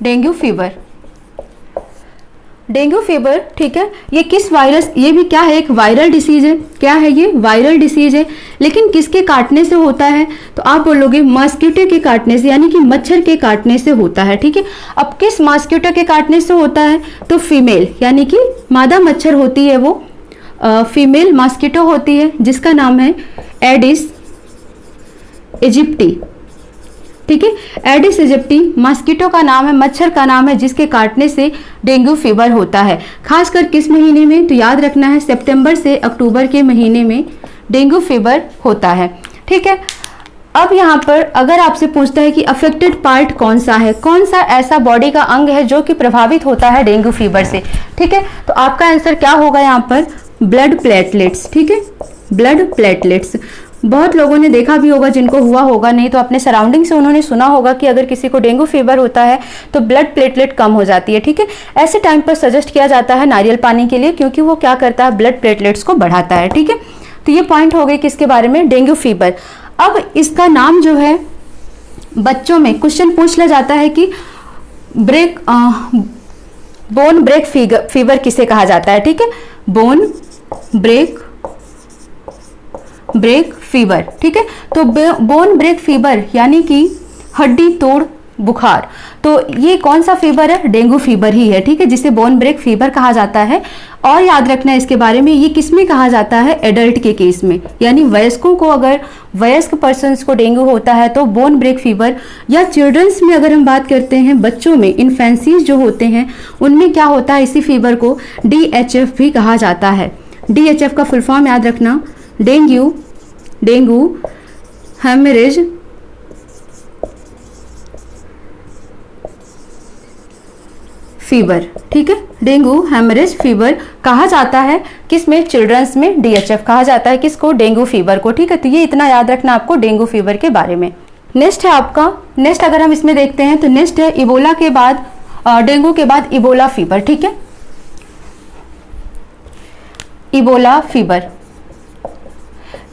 A: dengue fever. Dengue fever, ठीक है, ये किस वायरस, ये भी क्या है? एक वायरल डिसीज है। क्या है ये? वायरल डिसीज है। लेकिन किसके काटने से होता है? तो आप बोलोगे मॉस्किटो के काटने से, यानी कि मच्छर के काटने से होता है। ठीक है, अब किस मॉस्किटो के काटने से होता है? तो फीमेल, यानी कि मादा मच्छर होती है, वो फीमेल मॉस्किटो होती है, जिसका नाम है एडिस इजिप्टी। ठीक है, एडिस इजिप्टी मॉस्किटो का नाम है, मच्छर का नाम है, जिसके काटने से डेंगू फीवर होता है। खासकर किस महीने में? तो याद रखना है, सितंबर से अक्टूबर के महीने में डेंगू फीवर होता है। ठीक है, अब यहाँ पर अगर आपसे पूछता है कि अफेक्टेड पार्ट कौन सा है, कौन सा ऐसा बॉडी का अंग है जो कि प्रभावित होता है डेंगू फीवर से, ठीक है, तो आपका आंसर क्या होगा यहाँ पर? Blood platelets. ठीक है, ब्लड प्लेटलेट्स। बहुत लोगों ने देखा भी होगा, जिनको हुआ होगा, नहीं तो अपने सराउंडिंग से उन्होंने सुना होगा कि अगर किसी को डेंगू फीवर होता है तो ब्लड प्लेटलेट कम हो जाती है। ठीक है, ऐसे टाइम पर सजेस्ट किया जाता है नारियल पानी के लिए, क्योंकि वो क्या करता है? ब्लड प्लेटलेट्स को बढ़ाता है। ठीक है, तो ये पॉइंट हो गए किसके बारे में? Dengue fever. अब इसका नाम जो है, बच्चों में क्वेश्चन पूछ लिया जाता है कि बोन ब्रेक फीवर किसे कहा जाता है? ठीक है, बोन ब्रेक फीवर। ठीक है, तो बोन ब्रेक फीवर यानी कि हड्डी तोड़ बुखार, तो ये कौन सा फीवर है? डेंगू फीवर ही है। ठीक है, जिसे बोन ब्रेक फीवर कहा जाता है। और याद रखना है इसके बारे में, ये किस में कहा जाता है? एडल्ट के केस में, यानी वयस्कों को, अगर वयस्क पर्सन्स को डेंगू होता है तो बोन ब्रेक फीवर, या चिल्ड्रंस में अगर हम बात करते हैं, बच्चों में, इन्फेंसीज जो होते हैं, उनमें क्या होता है? इसी फीवर को DHF भी कहा जाता है। DHF का फुल फॉर्म याद रखना, डेंगू हेमरेज फीवर। ठीक है, डेंगू हेमरेज फीवर कहा जाता है किसमें? चिल्ड्रंस में DHF कहा जाता है किसको? डेंगू फीवर को। ठीक है, तो ये इतना याद रखना आपको डेंगू फीवर के बारे में। नेक्स्ट है आपका, नेक्स्ट अगर हम इसमें देखते हैं तो नेक्स्ट है इबोला के बाद, डेंगू के बाद इबोला फीवर। ठीक है, इबोला फीवर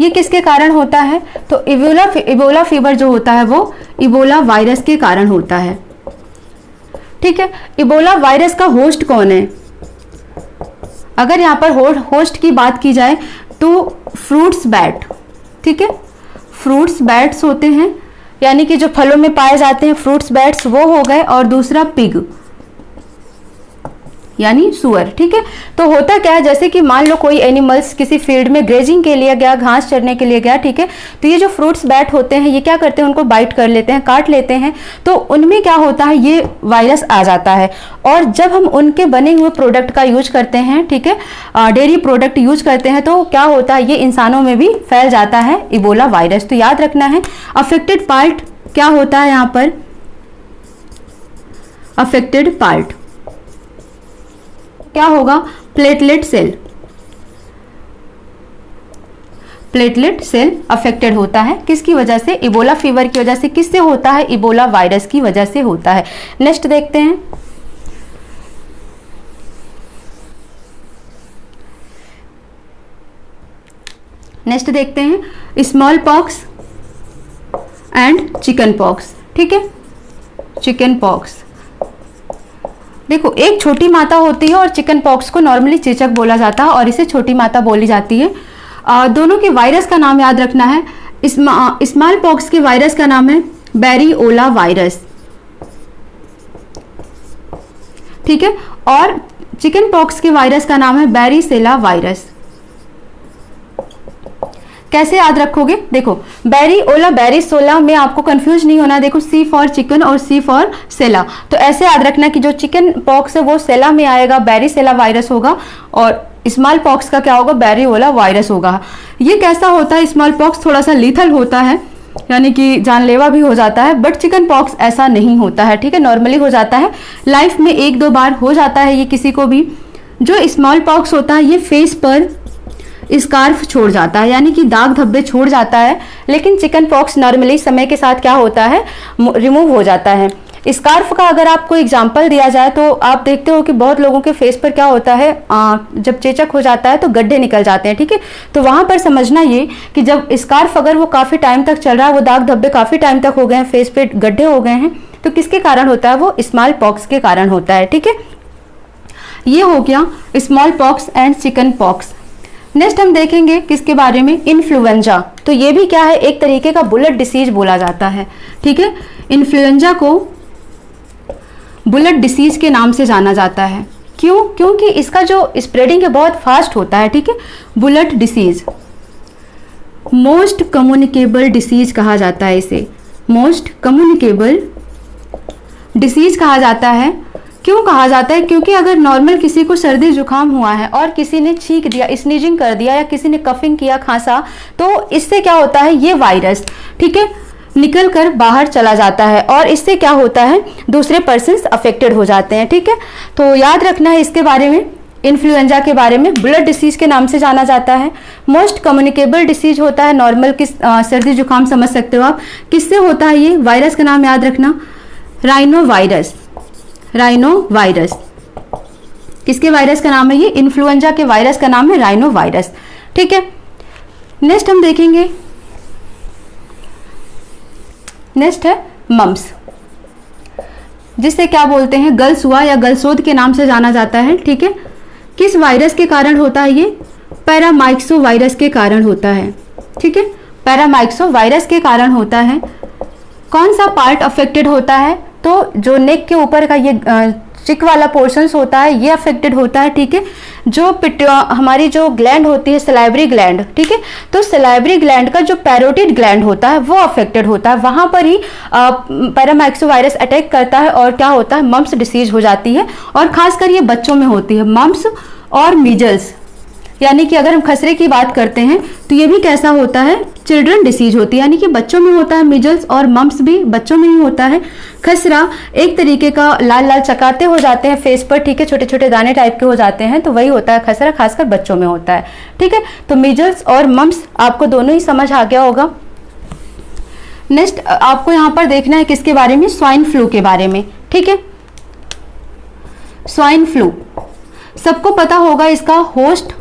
A: ये किसके कारण होता है? तो इबोला फीवर जो होता है वो इबोला वायरस के कारण होता है। ठीक है, इबोला वायरस का होस्ट कौन है? अगर यहाँ पर होस्ट की बात की जाए तो फ्रूट्स बैट। ठीक है, फ्रूट्स बैट्स होते हैं, यानी कि जो फलों में पाए जाते हैं फ्रूट्स बैट्स, वो हो गए। और दूसरा पिग, यानी सुअर, ठीक है। तो होता क्या है, जैसे कि मान लो कोई एनिमल्स किसी फील्ड में ग्रेजिंग के लिए गया, घास चरने के लिए गया, ठीक है, तो ये जो फ्रूट्स बैट होते हैं ये क्या करते हैं, उनको बाइट कर लेते हैं, काट लेते हैं, तो उनमें क्या होता है, ये वायरस आ जाता है। और जब हम उनके बने हुए प्रोडक्ट का यूज करते हैं, ठीक है, डेयरी प्रोडक्ट यूज करते हैं, तो क्या होता है, ये इंसानों में भी फैल जाता है इबोला वायरस। तो याद रखना है अफेक्टेड पार्ट क्या होता है, यहाँ पर अफेक्टेड पार्ट क्या होगा, platelet cell. Platelet cell affected होता है, किसकी वजह से, इबोला फीवर की वजह से। किससे होता है, इबोला वायरस की वजह से होता है। नेक्स्ट देखते हैं, नेक्स्ट देखते हैं small pox and chicken pox, ठीक है, चिकन पॉक्स। देखो, एक छोटी माता होती है और चिकन पॉक्स को नॉर्मली चेचक बोला जाता है और इसे छोटी माता बोली जाती है। दोनों के वायरस का नाम याद रखना है। स्मॉल पॉक्स के वायरस का नाम है बेरिओला वायरस, ठीक है, और चिकन पॉक्स के वायरस का नाम है बैरिसेला वायरस। कैसे याद रखोगे, देखो बेरिओला बैरिसोला में आपको कंफ्यूज नहीं होना। देखो सी फॉर चिकन और सी फॉर सेला, तो ऐसे याद रखना कि जो चिकन पॉक्स है वो सेला में आएगा, बैरिसेला वायरस होगा, और स्मॉल पॉक्स का क्या होगा, बेरिओला वायरस होगा। ये कैसा होता है, स्मॉल पॉक्स थोड़ा सा लीथल होता है, यानी कि जानलेवा भी हो जाता है, बट चिकन पॉक्स ऐसा नहीं होता है, ठीक है, नॉर्मली हो जाता है, लाइफ में 1-2 बार हो जाता है ये किसी को भी। जो स्मॉल पॉक्स होता है ये फेस पर स्कार्फ छोड़ जाता है, यानी कि दाग धब्बे छोड़ जाता है, लेकिन चिकन पॉक्स नॉर्मली समय के साथ क्या होता है, रिमूव हो जाता है। स्कार्फ का अगर आपको एग्जांपल दिया जाए तो आप देखते हो कि बहुत लोगों के फेस पर क्या होता है, जब चेचक हो जाता है तो गड्ढे निकल जाते हैं, ठीक है। तो वहां पर समझना ये कि जब स्कार्फ अगर वो काफी टाइम तक चल रहा है, वो दाग धब्बे काफी टाइम तक हो गए हैं, फेस पे गड्ढे हो गए हैं, तो किसके कारण होता है, वो स्मॉल पॉक्स के कारण होता है, ठीक है। ये हो गया small pox and chicken pox. Next हम देखेंगे किसके बारे में, इन्फ्लुएंजा। तो ये भी क्या है, एक तरीके का बुलेट डिसीज बोला जाता है, ठीक है। इन्फ्लुएंजा को बुलेट डिसीज के नाम से जाना जाता है। क्यों, क्योंकि इसका जो स्प्रेडिंग है बहुत फास्ट होता है, ठीक है। Bullet disease most communicable disease कहा जाता है इसे, मोस्ट कम्युनिकेबल डिसीज कहा जाता है। क्यों कहा जाता है, क्योंकि अगर नॉर्मल किसी को सर्दी जुकाम हुआ है और किसी ने छींक दिया, स्नीजिंग कर दिया, या किसी ने कफिंग किया, खांसा, तो इससे क्या होता है, ये वायरस, ठीक है, निकल कर बाहर चला जाता है और इससे क्या होता है, दूसरे पर्सन्स अफेक्टेड हो जाते हैं, ठीक है। तो याद रखना है इसके बारे में, इन्फ्लुएंजा के बारे में, ब्लड डिसीज के नाम से जाना जाता है। मोस्ट कम्युनिकेबल डिसीज होता है, नॉर्मल सर्दी जुकाम समझ सकते हो आप। किससे होता है ये, वायरस का नाम याद रखना, राइनो वायरस, राइनो वायरस। किसके वायरस का नाम है ये, इन्फ्लुएंजा के वायरस का नाम है राइनो वायरस, ठीक है। नेक्स्ट हम देखेंगे, नेक्स्ट है मम्स, जिसे क्या बोलते हैं, गलसुआ या गलसोद के नाम से जाना जाता है, ठीक है। किस वायरस के कारण होता है ये, पैरामाइक्सो वायरस के कारण होता है, ठीक है, पैरामाइक्सो वायरस के कारण होता है। कौन सा पार्ट अफेक्टेड होता है, तो जो नेक के ऊपर का ये चिक वाला पोर्शंस होता है ये अफेक्टेड होता है, ठीक है। जो हमारी जो ग्लैंड होती है सलाइवरी ग्लैंड, ठीक है, तो सलाइवरी ग्लैंड का जो पैरोटिड ग्लैंड होता है वो अफेक्टेड होता है, वहां पर ही पैरामाइक्सो वायरस अटैक करता है और क्या होता है, मम्स डिसीज हो जाती है, और खासकर ये बच्चों में होती है, मम्स और मीजल्स। यानी कि अगर हम खसरे की बात करते हैं तो ये भी कैसा होता है, चिल्ड्रन डिसीज होती है, यानी कि बच्चों में होता है, मिजल्स और मम्स भी बच्चों में ही होता है। खसरा एक तरीके का लाल लाल चकाते हो जाते हैं फेस पर, ठीक है, छोटे छोटे दाने टाइप के हो जाते हैं, तो वही होता है खसरा, खासकर बच्चों में होता है, ठीक है। तो मिजल्स और मम्स आपको दोनों ही समझ आ गया होगा। नेक्स्ट आपको यहाँ पर देखना है किसके बारे में, स्वाइन फ्लू के बारे में, ठीक है। स्वाइन फ्लू सबको पता होगा, इसका होस्ट,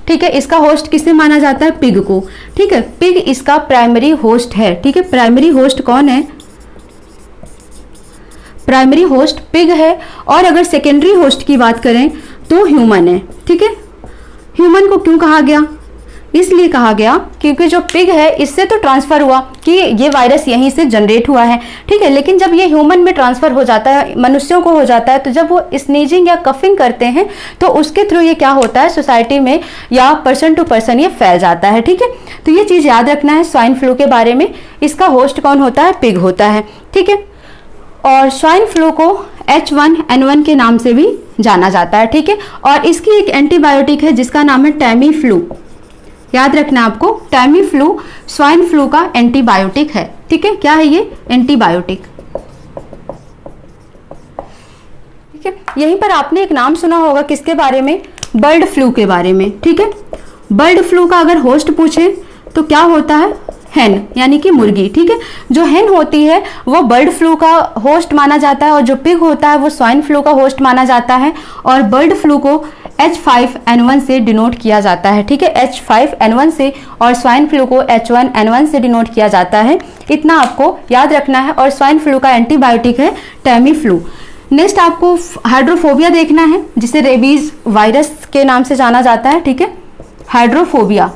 A: ठीक है, इसका होस्ट किसे माना जाता है, पिग को, ठीक है, पिग इसका प्राइमरी होस्ट है, ठीक है। प्राइमरी होस्ट कौन है, प्राइमरी होस्ट पिग है, और अगर सेकेंडरी होस्ट की बात करें तो ह्यूमन है, ठीक है। ह्यूमन को क्यों कहा गया, इसलिए कहा गया क्योंकि जो पिग है इससे तो ट्रांसफर हुआ कि ये वायरस यहीं से जनरेट हुआ है, ठीक है, लेकिन जब ये ह्यूमन में ट्रांसफर हो जाता है, मनुष्यों को हो जाता है, तो जब वो स्नीजिंग या कफिंग करते हैं तो उसके थ्रू ये क्या होता है सोसाइटी में या पर्सन टू पर्सन ये फैल जाता है, ठीक है। तो ये चीज याद रखना है स्वाइन फ्लू के बारे में। इसका होस्ट कौन होता है? पिग होता है, ठीक है। और स्वाइन फ्लू को H1N1 के नाम से भी जाना जाता है, ठीक है। और इसकी एक एंटीबायोटिक है जिसका नाम है टैमीफ्लू। याद रखना आपको, टैमीफ्लू स्वाइन फ्लू का एंटीबायोटिक है, ठीक है। क्या है ये? एंटीबायोटिक, ठीक है। यहीं पर आपने एक नाम सुना होगा किसके बारे में? बर्ड फ्लू के बारे में, ठीक है। बर्ड फ्लू का अगर होस्ट पूछे तो क्या होता है? हैन, यानी कि मुर्गी, ठीक है। जो हैन होती है वो बर्ड फ्लू का होस्ट माना जाता है और जो पिग होता है वो स्वाइन फ्लू का होस्ट माना जाता है। और बर्ड फ्लू को H5N1 से डिनोट किया जाता है, ठीक है, H5N1 से, और स्वाइन फ्लू को H1N1 से डिनोट किया जाता है। इतना आपको याद रखना है। और स्वाइन फ्लू का एंटीबायोटिक है टैमीफ्लू। नेक्स्ट आपको हाइड्रोफोबिया देखना है जिसे रेबीज वायरस के नाम से जाना जाता है, ठीक है। हाइड्रोफोबिया,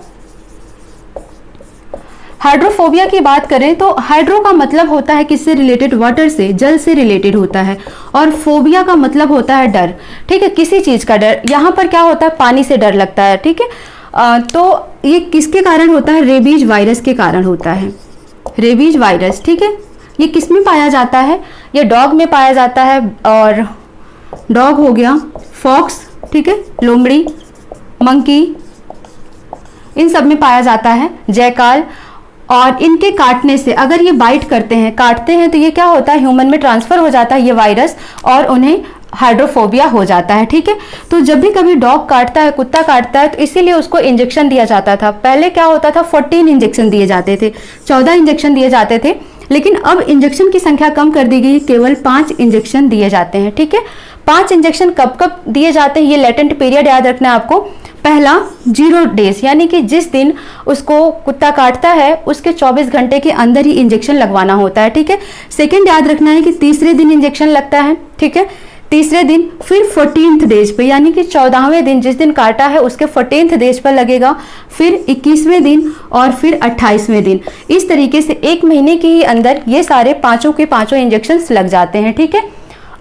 A: हाइड्रोफोबिया की बात करें तो हाइड्रो का मतलब होता है किससे रिलेटेड? वाटर से, जल से रिलेटेड होता है। और फोबिया का मतलब होता है डर, ठीक है, किसी चीज का डर। यहाँ पर क्या होता है? पानी से डर लगता है, ठीक है। तो ये किसके कारण होता है? रेबीज वायरस के कारण होता है। रेबीज वायरस, ठीक है। ये किस में पाया जाता है? ये डॉग में पाया जाता है। और डॉग हो गया, फॉक्स, ठीक है, लोमड़ी, मंकी, इन सब में पाया जाता है। जयकाल। और इनके काटने से, अगर ये बाइट करते हैं, काटते हैं, तो ये क्या होता है? ह्यूमन में ट्रांसफर हो जाता है ये वायरस और उन्हें हाइड्रोफोबिया हो जाता है, ठीक है। तो जब भी कभी डॉग काटता है, कुत्ता काटता है, तो इसीलिए उसको इंजेक्शन दिया जाता था। पहले क्या होता था? 14 इंजेक्शन दिए जाते थे, 14 इंजेक्शन दिए जाते थे। लेकिन अब इंजेक्शन की संख्या कम कर दी गई, केवल 5 इंजेक्शन दिए जाते हैं, ठीक है। 5 इंजेक्शन कब कब दिए जाते हैं? ये लेटेंट पीरियड याद रखना है आपको। पहला 0 डेज, यानी कि जिस दिन उसको कुत्ता काटता है उसके 24 घंटे के अंदर ही इंजेक्शन लगवाना होता है, ठीक है। सेकंड याद रखना है कि तीसरे दिन इंजेक्शन लगता है, ठीक है, तीसरे दिन। फिर 14th डेज पे, यानी कि 14वें दिन, जिस दिन काटा है उसके 14th डेज पर लगेगा। फिर 21वें दिन और फिर 28वें दिन। इस तरीके से 1 महीने के ही अंदर ये सारे पांचों के पांचों इंजेक्शन लग जाते हैं, ठीक है।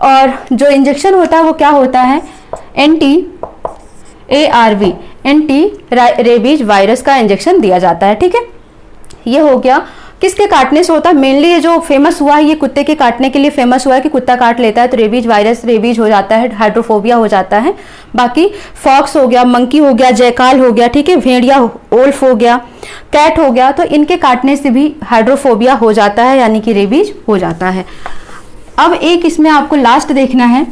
A: और जो इंजेक्शन होता है वो क्या होता है? ARV, एंटी रेबीज वायरस का इंजेक्शन दिया जाता है, ठीक है। ये हो गया किसके काटने से होता है? मेनली ये जो फेमस हुआ है ये कुत्ते के काटने के लिए फेमस हुआ है कि कुत्ता काट लेता है तो रेबीज वायरस, रेबीज हो जाता है, हाइड्रोफोबिया हो जाता है। बाकी फॉक्स हो गया, मंकी हो गया, जयकाल हो गया, ठीक है, भेड़िया, ओल्फ हो गया, कैट हो गया, तो इनके काटने से भी हाइड्रोफोबिया हो जाता है, यानी कि रेबीज हो जाता है। अब एक इसमें आपको लास्ट देखना है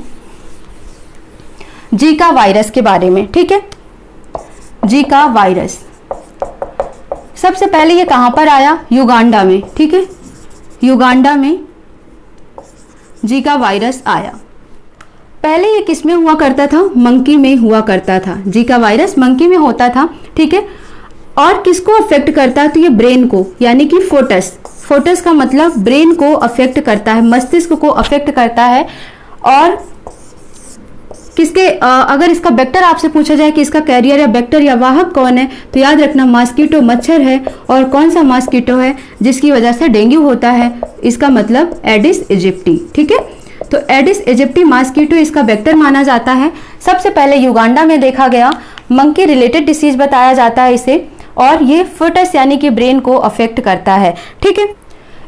A: जीका वायरस के बारे में, ठीक है। जीका वायरस सबसे पहले ये कहां पर आया? युगांडा में, ठीक है, युगांडा में जीका वायरस आया। पहले ये किस में हुआ करता था? मंकी में हुआ करता था। जीका वायरस मंकी में होता था, ठीक है। और किसको अफेक्ट करता है? तो ये ब्रेन को, यानी कि फोटस, फोटस का मतलब ब्रेन को अफेक्ट करता है, मस्तिष्क को अफेक्ट करता है। और किसके अगर इसका वेक्टर आपसे पूछा जाए कि इसका कैरियर या वेक्टर या वाहक कौन है, तो याद रखना मॉस्किटो, मच्छर है। और कौन सा मॉस्किटो है जिसकी वजह से डेंगू होता है? इसका मतलब एडिस इजिप्टी, ठीक है। तो एडिस इजिप्टी मॉस्किटो इसका वेक्टर माना जाता है। सबसे पहले युगांडा में देखा गया, मंकी रिलेटेड डिसीज बताया जाता है इसे, और ये फोटस यानी कि ब्रेन को अफेक्ट करता है, ठीक है।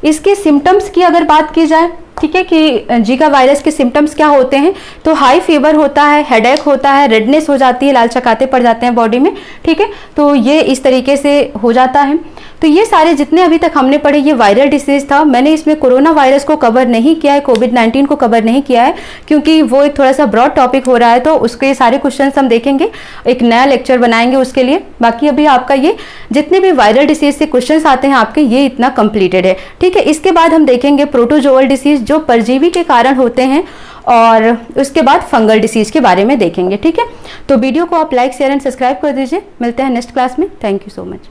A: इसके सिम्टम्स की अगर बात की जाए, ठीक है, कि जीका वायरस के सिम्टम्स क्या होते हैं, तो हाई फीवर होता है, हेडेक होता है, रेडनेस हो जाती है, लाल चकाते पड़ जाते हैं बॉडी में, ठीक है। तो ये इस तरीके से हो जाता है। तो ये सारे जितने अभी तक हमने पढ़े ये वायरल डिसीज था। मैंने इसमें कोरोना वायरस को कवर नहीं किया है, कोविड-19 को कवर नहीं किया है, क्योंकि वो एक थोड़ा सा ब्रॉड टॉपिक हो रहा है, तो उसके सारे क्वेश्चन हम देखेंगे, एक नया लेक्चर बनाएंगे उसके लिए। बाकी अभी आपका ये जितने भी वायरल डिसीज से क्वेश्चन आते हैं आपके, ये इतना कंप्लीटेड है, ठीक है। इसके बाद हम देखेंगे प्रोटोजोअल डिसीज जो परजीवी के कारण होते हैं, और उसके बाद फंगल डिसीज के बारे में देखेंगे, ठीक है। तो वीडियो को आप लाइक, शेयर एंड सब्सक्राइब कर दीजिए। मिलते हैं नेक्स्ट क्लास में। Thank you so much.